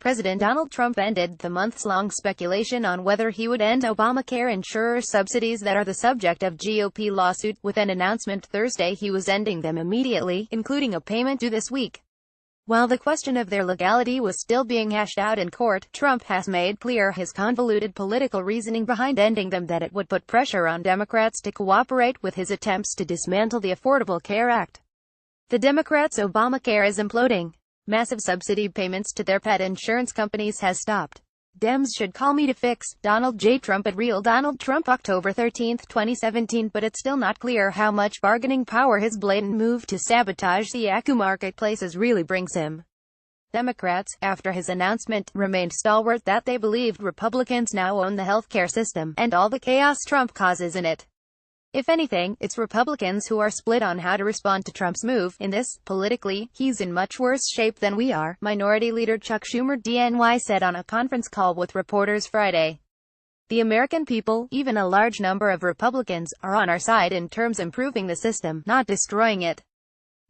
President Donald Trump ended the months-long speculation on whether he would end Obamacare insurer subsidies that are the subject of GOP lawsuit, with an announcement Thursday he was ending them immediately, including a payment due this week. While the question of their legality was still being hashed out in court, Trump has made clear his convoluted political reasoning behind ending them, that it would put pressure on Democrats to cooperate with his attempts to dismantle the Affordable Care Act. The Democrats' Obamacare is imploding. Massive subsidy payments to their pet insurance companies has stopped. Dems should call me to fix. Donald J. Trump at Real Donald Trump, October 13, 2017. But it's still not clear how much bargaining power his blatant move to sabotage the ACU marketplaces really brings him. Democrats, after his announcement, remained stalwart that they believed Republicans now own the healthcare system, and all the chaos Trump causes in it. If anything, it's Republicans who are split on how to respond to Trump's move. In this, politically, he's in much worse shape than we are, Minority Leader Chuck Schumer DNY said on a conference call with reporters Friday. The American people, even a large number of Republicans, are on our side in terms of improving the system, not destroying it.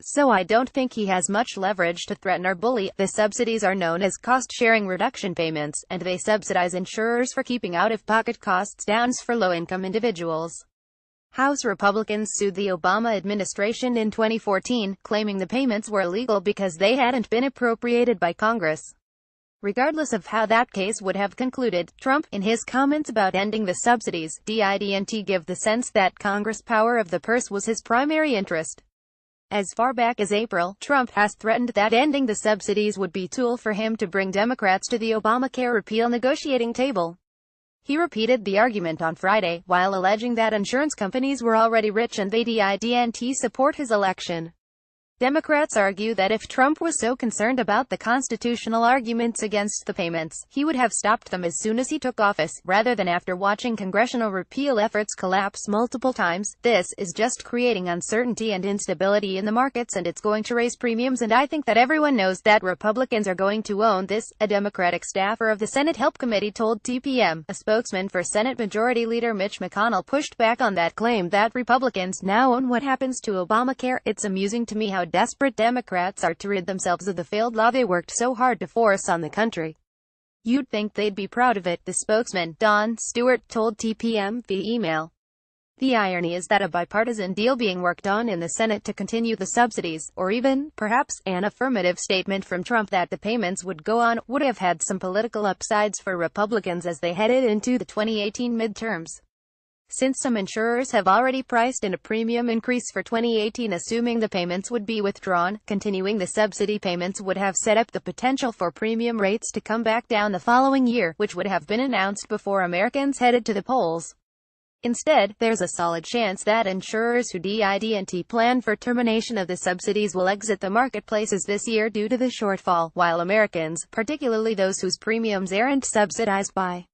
So I don't think he has much leverage to threaten or bully. The subsidies are known as cost-sharing reduction payments, and they subsidize insurers for keeping out-of-pocket costs down for low-income individuals. House Republicans sued the Obama administration in 2014, claiming the payments were illegal because they hadn't been appropriated by Congress. Regardless of how that case would have concluded, Trump, in his comments about ending the subsidies, didn't give the sense that Congress' power of the purse was his primary interest. As far back as April, Trump has threatened that ending the subsidies would be a tool for him to bring Democrats to the Obamacare repeal negotiating table. He repeated the argument on Friday, while alleging that insurance companies were already rich and they didn't support his election. Democrats argue that if Trump was so concerned about the constitutional arguments against the payments, he would have stopped them as soon as he took office, rather than after watching congressional repeal efforts collapse multiple times. This is just creating uncertainty and instability in the markets, and it's going to raise premiums, and I think that everyone knows that Republicans are going to own this, a Democratic staffer of the Senate Help Committee told TPM. A spokesman for Senate Majority Leader Mitch McConnell pushed back on that claim that Republicans now own what happens to Obamacare. It's amusing to me how desperate Democrats are to rid themselves of the failed law they worked so hard to force on the country. You'd think they'd be proud of it, the spokesman, Don Stewart, told TPM via email. The irony is that a bipartisan deal being worked on in the Senate to continue the subsidies, or even, perhaps, an affirmative statement from Trump that the payments would go on, would have had some political upsides for Republicans as they headed into the 2018 midterms. Since some insurers have already priced in a premium increase for 2018 assuming the payments would be withdrawn, continuing the subsidy payments would have set up the potential for premium rates to come back down the following year, which would have been announced before Americans headed to the polls. Instead, there's a solid chance that insurers who didn't plan for termination of the subsidies will exit the marketplaces this year due to the shortfall, while Americans, particularly those whose premiums aren't subsidized by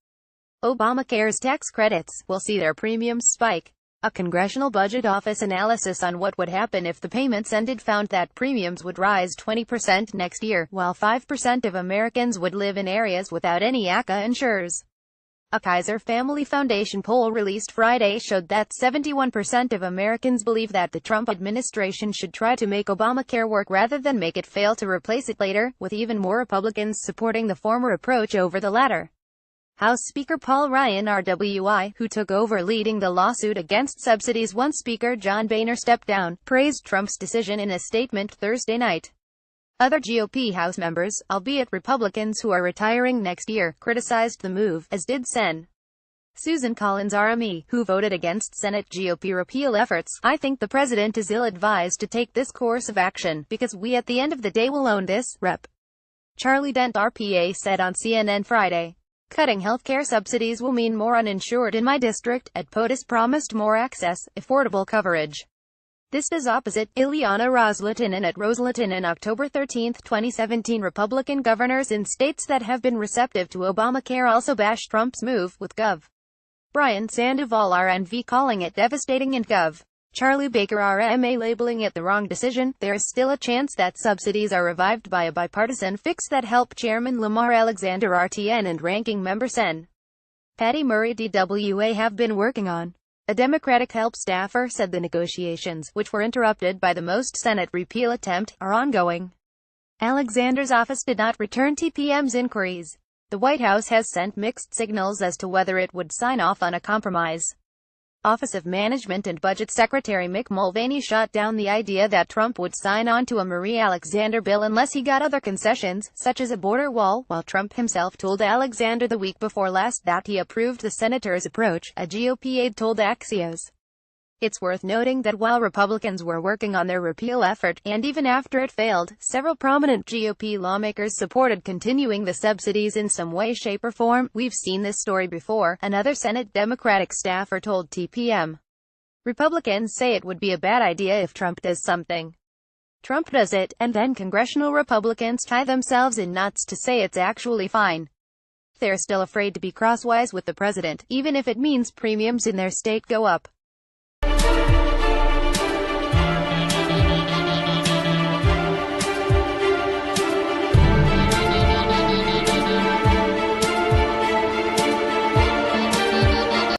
Obamacare's tax credits, will see their premiums spike. A Congressional Budget Office analysis on what would happen if the payments ended found that premiums would rise 20% next year, while 5% of Americans would live in areas without any ACA insurers. A Kaiser Family Foundation poll released Friday showed that 71% of Americans believe that the Trump administration should try to make Obamacare work rather than make it fail to replace it later, with even more Republicans supporting the former approach over the latter. House Speaker Paul Ryan RWI, who took over leading the lawsuit against subsidies once Speaker John Boehner stepped down, praised Trump's decision in a statement Thursday night. Other GOP House members, albeit Republicans who are retiring next year, criticized the move, as did Sen. Susan Collins RME, who voted against Senate GOP repeal efforts. I think the president is ill-advised to take this course of action, because we at the end of the day will own this, Rep. Charlie Dent RPA said on CNN Friday. Cutting healthcare subsidies will mean more uninsured in my district. Ed POTUS promised more access, affordable coverage. This is opposite. Ileana Ros-Lehtinen at Ros-Lehtinen in October 13, 2017. Republican governors in states that have been receptive to Obamacare also bashed Trump's move, with Gov. Brian Sandoval RNV calling it devastating and Gov. Charlie Baker RMA labeling it the wrong decision. There is still a chance that subsidies are revived by a bipartisan fix that help Chairman Lamar Alexander RTN and Ranking Member Sen. Patty Murray DWA have been working on. A Democratic help staffer said the negotiations, which were interrupted by the most Senate repeal attempt, are ongoing. Alexander's office did not return TPM's inquiries. The White House has sent mixed signals as to whether it would sign off on a compromise. Office of Management and Budget Secretary Mick Mulvaney shot down the idea that Trump would sign on to a Marie Alexander bill unless he got other concessions, such as a border wall, while Trump himself told Alexander the week before last that he approved the senator's approach, a GOP aide told Axios. It's worth noting that while Republicans were working on their repeal effort, and even after it failed, several prominent GOP lawmakers supported continuing the subsidies in some way, shape, or form. We've seen this story before, another Senate Democratic staffer told TPM. Republicans say it would be a bad idea if Trump does something. Trump does it, and then congressional Republicans tie themselves in knots to say it's actually fine. They're still afraid to be crosswise with the president, even if it means premiums in their state go up.